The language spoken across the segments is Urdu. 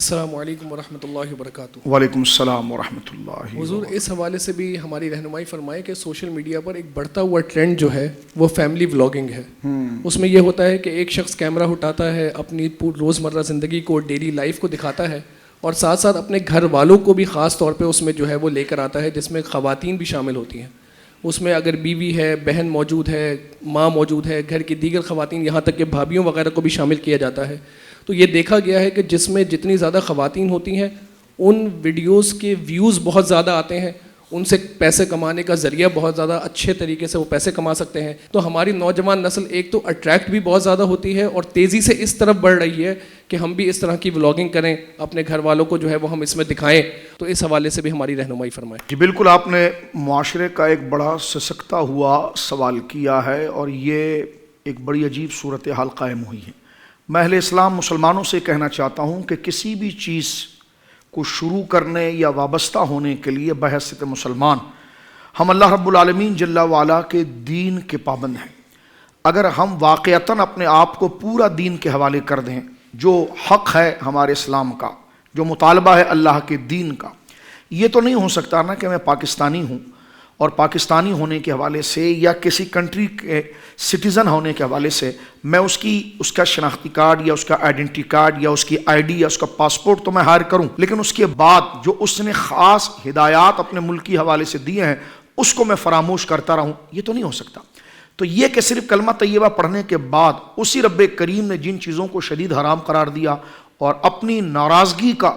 السلام علیکم ورحمۃ اللہ وبرکاتہ۔ وعلیکم السلام ورحمۃ اللہ۔ حضور اس حوالے سے بھی ہماری رہنمائی فرمائے کہ سوشل میڈیا پر ایک بڑھتا ہوا ٹرینڈ جو ہے وہ فیملی ولاگنگ ہے۔ اس میں یہ ہوتا ہے کہ ایک شخص کیمرہ اٹھاتا ہے، اپنی روزمرہ زندگی کو، ڈیلی لائف کو دکھاتا ہے، اور ساتھ ساتھ اپنے گھر والوں کو بھی خاص طور پہ اس میں جو ہے وہ لے کر آتا ہے، جس میں خواتین بھی شامل ہوتی ہیں۔ اس میں اگر بیوی ہے، بہن موجود ہے، ماں موجود ہے، گھر کی دیگر خواتین، یہاں تک کہ بھابھیوں وغیرہ کو بھی شامل کیا جاتا ہے۔ تو یہ دیکھا گیا ہے کہ جس میں جتنی زیادہ خواتین ہوتی ہیں ان ویڈیوز کے ویوز بہت زیادہ آتے ہیں، ان سے پیسے کمانے کا ذریعہ بہت زیادہ اچھے طریقے سے وہ پیسے کما سکتے ہیں۔ تو ہماری نوجوان نسل ایک تو اٹریکٹ بھی بہت زیادہ ہوتی ہے اور تیزی سے اس طرف بڑھ رہی ہے کہ ہم بھی اس طرح کی ولاگنگ کریں، اپنے گھر والوں کو جو ہے وہ ہم اس میں دکھائیں۔ تو اس حوالے سے بھی ہماری رہنمائی فرمائیں۔ جی بالکل، آپ نے معاشرے کا ایک بڑا سسکتا ہوا سوال کیا ہے اور یہ ایک بڑی عجیب صورتحال قائم ہوئی ہے۔ میں اہل اسلام مسلمانوں سے کہنا چاہتا ہوں کہ کسی بھی چیز کو شروع کرنے یا وابستہ ہونے کے لیے بحیثیت مسلمان ہم اللہ رب العالمین جل وعلا کے دین کے پابند ہیں۔ اگر ہم واقعتاً اپنے آپ کو پورا دین کے حوالے کر دیں، جو حق ہے ہمارے اسلام کا، جو مطالبہ ہے اللہ کے دین کا، یہ تو نہیں ہو سکتا نا کہ میں پاکستانی ہوں اور پاکستانی ہونے کے حوالے سے یا کسی کنٹری کے سٹیزن ہونے کے حوالے سے میں اس کا شناختی کارڈ یا اس کا آئیڈینٹی کارڈ یا اس کی آئی ڈی یا اس کا پاسپورٹ تو میں ہائر کروں، لیکن اس کے بعد جو اس نے خاص ہدایات اپنے ملک کی حوالے سے دیے ہیں اس کو میں فراموش کرتا رہوں، یہ تو نہیں ہو سکتا۔ تو یہ کہ صرف کلمہ طیبہ پڑھنے کے بعد اسی رب کریم نے جن چیزوں کو شدید حرام قرار دیا اور اپنی ناراضگی کا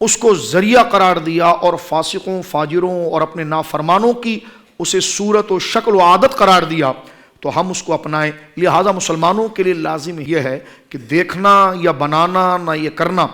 اس کو ذریعہ قرار دیا اور فاسقوں، فاجروں اور اپنے نافرمانوں کی اسے صورت و شکل و عادت قرار دیا، تو ہم اس کو اپنائیں۔ لہذا مسلمانوں کے لیے لازم یہ ہے کہ دیکھنا یا بنانا نہ یہ کرنا،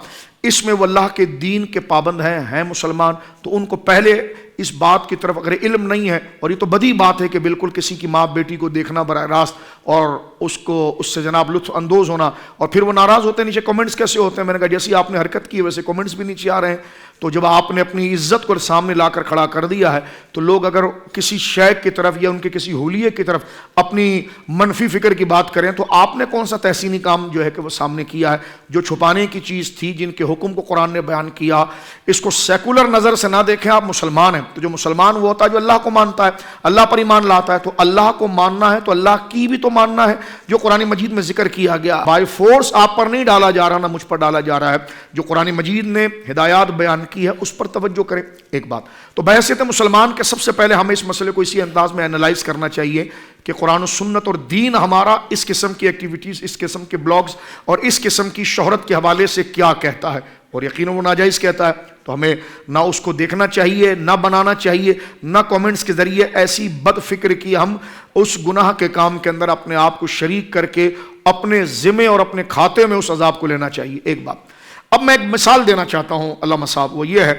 اس میں وہ اللہ کے دین کے پابند ہیں مسلمان، تو ان کو پہلے اس بات کی طرف اگر علم نہیں ہے، اور یہ تو بدی بات ہے کہ بالکل کسی کی ماں بیٹی کو دیکھنا براہ راست اور اس سے جناب لطف اندوز ہونا، اور پھر وہ ناراض ہوتے ہیں، نیچے کمنٹس کیسے ہوتے ہیں؟ میں نے کہا جیسی آپ نے حرکت کی ویسے کمنٹس بھی نیچے آ رہے ہیں۔ تو جب آپ نے اپنی عزت کو سامنے لا کر کھڑا کر دیا ہے تو لوگ اگر کسی شیخ کی طرف یا ان کے کسی حلیے کی طرف اپنی منفی فکر کی بات کریں تو آپ نے کون سا تحسینی کام جو ہے کہ وہ سامنے کیا ہے؟ جو چھپانے کی چیز تھی، جن کے حکم کو قرآن نے بیان کیا، اس کو سیکولر نظر سے نہ دیکھیں، آپ مسلمان ہیں۔ تو جو مسلمان وہ ہوتا ہے جو اللہ کو مانتا ہے، اللہ پر ایمان لاتا ہے، تو اللہ کو ماننا ہے تو اللہ کی بھی تو ماننا ہے جو قرآن مجید میں ذکر کیا گیا۔ بائی فورس آپ پر نہیں ڈالا جا رہا، نہ مجھ پر ڈالا جا رہا ہے، جو قرآن مجید نے ہدایات بیان کی ہے اس پر توجہ کریں۔ ایک بات تو بحیثیت مسلمان کے سب سے پہلے ہمیں اس مسئلے کو اسی انداز میں انالائز کرنا چاہیے کہ قرآن و سنت اور دین ہمارا اس قسم کی ایکٹیویٹیز، اس قسم کے بلاگز اور اس قسم کی شہرت کے حوالے سے کیا کہتا ہے، اور یقیناً وہ ناجائز کہتا ہے، تو ہمیں نہ اس کو دیکھنا چاہیے، نہ بنانا چاہیے، نہ کومنٹس کے ذریعے ایسی بد فکر کی ہم اس گناہ کے کام کے اندر اپنے آپ کو شریک کر کے اپنے ذمے اور اپنے کھاتے میں اس عذاب کو لینا چاہیے۔ ایک بات اب میں ایک مثال دینا چاہتا ہوں علامہ صاحب، وہ یہ ہے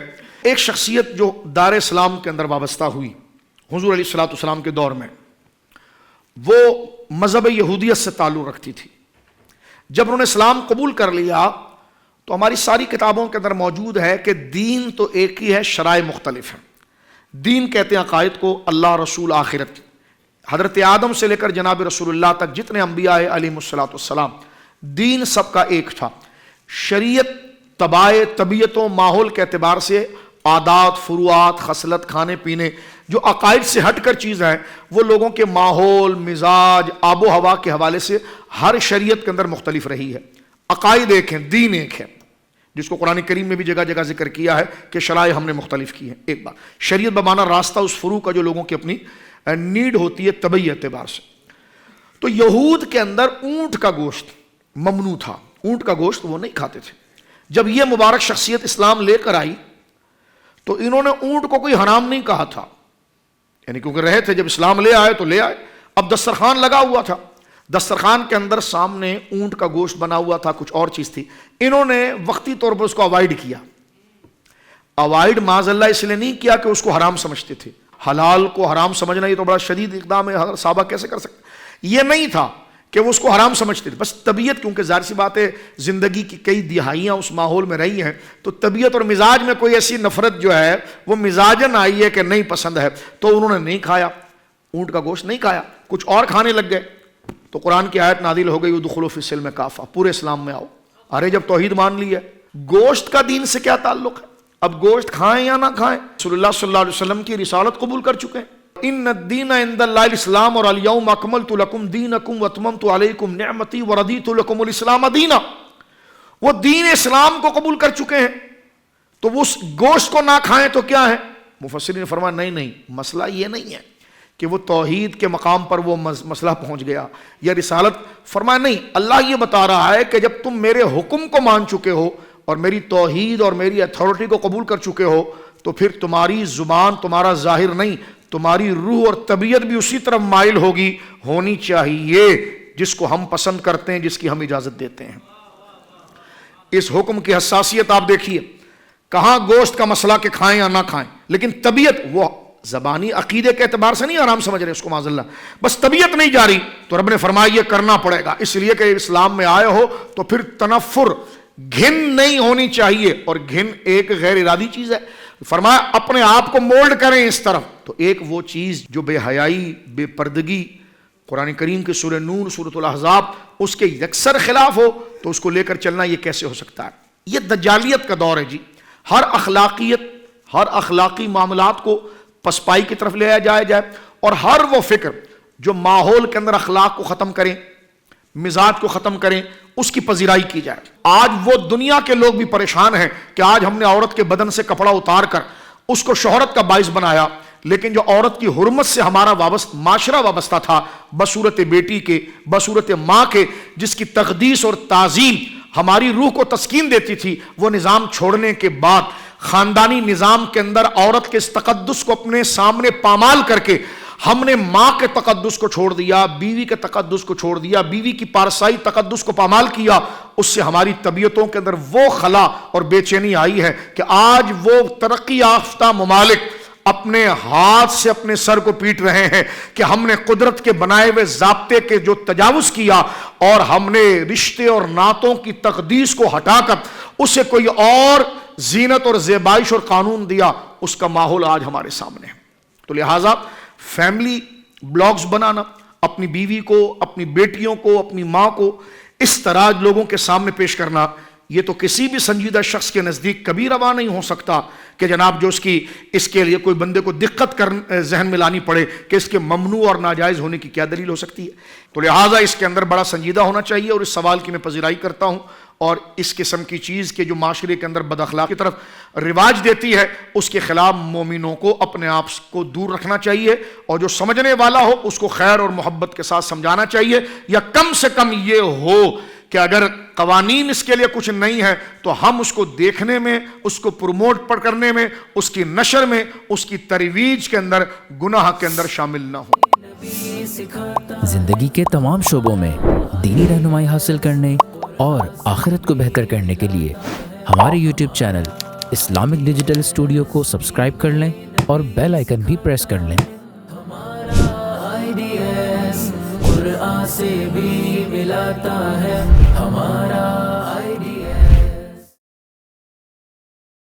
ایک شخصیت جو دار اسلام کے اندر وابستہ ہوئی حضور علیہ الصلوۃ والسلام کے دور میں، وہ مذہب یہودیت سے تعلق رکھتی تھی۔ جب انہوں نے اسلام قبول کر لیا تو ہماری ساری کتابوں کے اندر موجود ہے کہ دین تو ایک ہی ہے، شرائع مختلف ہیں۔ دین کہتے ہیں عقائد کو، اللہ، رسول، آخرت۔ حضرت آدم سے لے کر جناب رسول اللہ تک جتنے انبیاء علیہم الصلوۃ والسلام، دین سب کا ایک تھا۔ شریعت طباع، طبیعتوں، ماحول کے اعتبار سے عادات، فروعات، خصلت، کھانے پینے، جو عقائد سے ہٹ کر چیز ہیں، وہ لوگوں کے ماحول، مزاج، آب و ہوا کے حوالے سے ہر شریعت کے اندر مختلف رہی ہے۔ عقائد ایک ہیں، دین ایک ہے، جس کو قرآن کریم میں بھی جگہ جگہ ذکر کیا ہے کہ شرائع ہم نے مختلف کی ہیں۔ ایک بات شریعت بمانا راستہ اس فروع کا جو لوگوں کی اپنی نیڈ ہوتی ہے طبعی اعتبار سے۔ تو یہود کے اندر اونٹ کا گوشت ممنوع تھا، اونٹ کا گوشت وہ نہیں کھاتے تھے۔ جب یہ مبارک شخصیت اسلام لے کر آئی تو انہوں نے اونٹ کو کوئی حرام نہیں کہا تھا، یعنی کیونکہ رہے تھے، جب اسلام لے آئے تو لے آئے۔ اب دسترخوان لگا ہوا تھا، دسترخوان کے اندر سامنے اونٹ کا گوشت بنا ہوا تھا، کچھ اور چیز تھی، انہوں نے وقتی طور پر اس کو اوائڈ کیا۔ اوائڈ معاذ اللہ اس لیے نہیں کیا کہ اس کو حرام سمجھتے تھے، حلال کو حرام سمجھنا یہ تو بڑا شدید اقدام ہے، حضرت صحابہ کیسے کر سکتے؟ یہ نہیں تھا کہ وہ اس کو حرام سمجھتے تھے، بس طبیعت، کیونکہ ظاہر سی بات ہے زندگی کی کئی دہائیاں اس ماحول میں رہی ہیں، تو طبیعت اور مزاج میں کوئی ایسی نفرت جو ہے وہ مزاجن آئی ہے کہ نہیں پسند ہے، تو انہوں نے نہیں کھایا، اونٹ کا گوشت نہیں کھایا، کچھ اور کھانے لگ گئے۔ تو قرآن کی آیت نازل ہو گئی ادخلوا فی السلم کافہ، پورے اسلام میں آؤ۔ ارے جب توحید مان لی ہے، گوشت کا دین سے کیا تعلق ہے؟ اب گوشت کھائیں یا نہ کھائیں، رسول اللہ صلی اللہ علیہ وسلم کی رسالت قبول کر چکے ہیں. ان الدین عند اللہ الاسلام، اور الیوم اکملت لکم دینکم واتممت علیکم نعمتی ورضیت لکم الاسلام دینا. وہ دین اسلام کو قبول کر چکے ہیں، تو وہ اس گوشت کو نہ کھائیں تو کیا ہے؟ مفسرین نے فرمایا نہیں، مسئلہ یہ نہیں ہے کہ وہ توحید کے مقام پر وہ مسئلہ پہنچ گیا یا رسالت. فرمایا نہیں، اللہ یہ بتا رہا ہے کہ جب تم میرے حکم کو مان چکے ہو اور میری توحید اور میری اتھارٹی کو قبول کر چکے ہو، تو پھر تمہاری زبان، تمہارا ظاہر نہیں، تمہاری روح اور طبیعت بھی اسی طرف مائل ہونی چاہیے جس کو ہم پسند کرتے ہیں، جس کی ہم اجازت دیتے ہیں. اس حکم کی حساسیت آپ دیکھیے، کہاں گوشت کا مسئلہ کہ کھائیں یا نہ کھائیں، لیکن طبیعت، وہ زبانی عقیدے کے اعتبار سے نہیں آرام سمجھ رہے اس کو معاذ اللہ، بس طبیعت نہیں جا رہی تو رب نے فرمایا یہ کرنا پڑے گا، اس لیے کہ اسلام میں آئے ہو تو پھر تنفر، گھن نہیں ہونی چاہیے، اور گھن ایک غیر ارادی چیز ہے. فرمایا اپنے آپ کو مولڈ کریں اس طرف. تو ایک وہ چیز جو بے حیائی، بے پردگی، قرآن کریم کے سورہ نور، سورۃ الاحزاب اس کے یکسر خلاف ہو، تو اس کو لے کر چلنا یہ کیسے ہو سکتا ہے؟ یہ دجالیت کا دور ہے جی. ہر اخلاقی معاملات کو پسپائی کی طرف لے جائے، اور ہر وہ فکر جو ماحول کے اندر اخلاق کو ختم کریں، مزاج کو ختم کریں، اس کی پذیرائی کی جائے. آج وہ دنیا کے لوگ بھی پریشان ہیں کہ آج ہم نے عورت کے بدن سے کپڑا اتار کر اس کو شہرت کا باعث بنایا، لیکن جو عورت کی حرمت سے ہمارا معاشرہ وابستہ تھا، بصورت بیٹی کے، بصورت ماں کے، جس کی تقدیس اور تعظیم ہماری روح کو تسکین دیتی تھی، وہ نظام چھوڑنے کے بعد خاندانی نظام کے اندر عورت کے اس تقدس کو اپنے سامنے پامال کر کے ہم نے ماں کے تقدس کو چھوڑ دیا، بیوی کے تقدس کو چھوڑ دیا، بیوی کی پارسائی تقدس کو پامال کیا. اس سے ہماری طبیعتوں کے اندر وہ خلا اور بے چینی آئی ہے کہ آج وہ ترقی یافتہ ممالک اپنے ہاتھ سے اپنے سر کو پیٹ رہے ہیں کہ ہم نے قدرت کے بنائے ہوئے ضابطے کے جو تجاوز کیا، اور ہم نے رشتے اور نعتوں کی تقدیس کو ہٹا کر اسے کوئی اور زینت اور زیبائش اور قانون دیا. اس کا ماحول آج ہمارے سامنے ہے. تو لہٰذا فیملی بلاگز بنانا، اپنی بیوی کو، اپنی بیٹیوں کو، اپنی ماں کو اس طرح لوگوں کے سامنے پیش کرنا، یہ تو کسی بھی سنجیدہ شخص کے نزدیک کبھی روا نہیں ہو سکتا کہ جناب جو اس کے لیے کوئی بندے کو دقت ذہن میں لانی پڑے کہ اس کے ممنوع اور ناجائز ہونے کی کیا دلیل ہو سکتی ہے. تو لہٰذا اس کے اندر بڑا سنجیدہ ہونا چاہیے، اور اس سوال کی میں پذیرائی کرتا ہوں. اور اس قسم کی چیز کے جو معاشرے کے اندر بد اخلاقی کی طرف رواج دیتی ہے، اس کے خلاف مومنوں کو اپنے آپ کو دور رکھنا چاہیے، اور جو سمجھنے والا ہو اس کو خیر اور محبت کے ساتھ سمجھانا چاہیے، یا کم سے کم یہ ہو کہ اگر قوانین اس کے لیے کچھ نہیں ہے تو ہم اس کو دیکھنے میں، اس کو پروموٹ کرنے میں، اس کی نشر میں، اس کی ترویج کے اندر گناہ کے اندر شامل نہ ہو. زندگی کے تمام شعبوں میں دینی رہنمائی حاصل کرنے اور آخرت کو بہتر کرنے کے لیے ہمارے YouTube channel Islamic digital studio کو سبسکرائب کر لیں اور بیل آئیکن بھی پریس کر لیں. قرآن سے بھی ملاتا ہے ہمارا